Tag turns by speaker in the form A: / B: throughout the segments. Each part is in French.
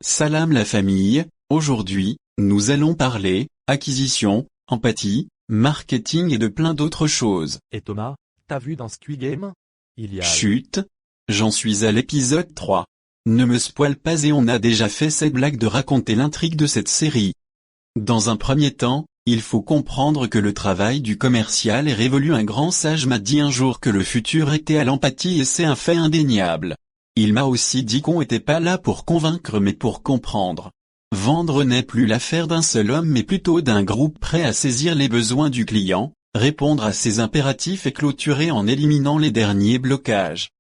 A: Salam la famille, aujourd'hui, nous allons parler, acquisition, empathie, marketing et de plein d'autres choses.
B: Et Thomas, t'as vu dans Squid Game? Il y a...
A: Chut! J'en suis à l'épisode 3. Ne me spoil pas et on a déjà fait cette blague de raconter l'intrigue de cette série. Dans un premier temps, il faut comprendre que le travail du commercial est révolu. Un grand sage m'a dit un jour que le futur était à l'empathie et c'est un fait indéniable. Il m'a aussi dit qu'on n'était pas là pour convaincre mais pour comprendre. Vendre n'est plus l'affaire d'un seul homme mais plutôt d'un groupe prêt à saisir les besoins du client, répondre à ses impératifs et clôturer en éliminant les derniers blocages.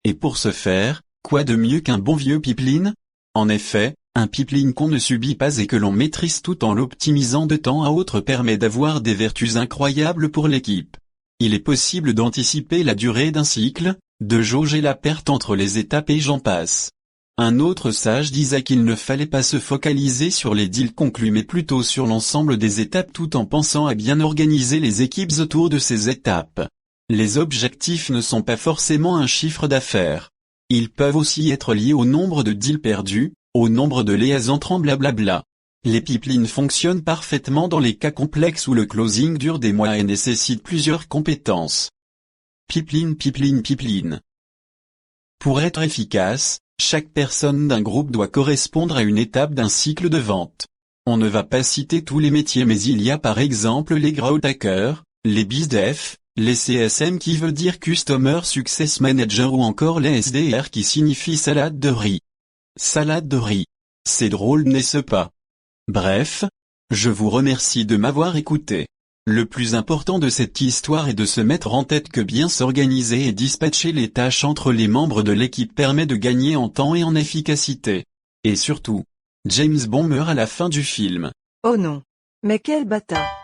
A: Et pour ce faire, quoi de mieux qu'un bon vieux pipeline? En effet, un pipeline qu'on ne subit pas et que l'on maîtrise tout en l'optimisant de temps à autre permet d'avoir des vertus incroyables pour l'équipe. Il est possible d'anticiper la durée d'un cycle, de jauger la perte entre les étapes et j'en passe. Un autre sage disait qu'il ne fallait pas se focaliser sur les deals conclus mais plutôt sur l'ensemble des étapes tout en pensant à bien organiser les équipes autour de ces étapes. Les objectifs ne sont pas forcément un chiffre d'affaires. Ils peuvent aussi être liés au nombre de deals perdus, au nombre de liaisons entrant blablabla. Les pipelines fonctionnent parfaitement dans les cas complexes où le closing dure des mois et nécessite plusieurs compétences. Pipeline. Pour être efficace, chaque personne d'un groupe doit correspondre à une étape d'un cycle de vente. On ne va pas citer tous les métiers mais il y a par exemple les growth hackers, les BizDev, les CSM qui veut dire Customer Success Manager ou encore les SDR qui signifie salade de riz. Salade de riz. C'est drôle n'est-ce pas? Bref, je vous remercie de m'avoir écouté. Le plus important de cette histoire est de se mettre en tête que bien s'organiser et dispatcher les tâches entre les membres de l'équipe permet de gagner en temps et en efficacité. Et surtout, James Bond meurt à la fin du film.
C: Oh non. Mais quel bâtard!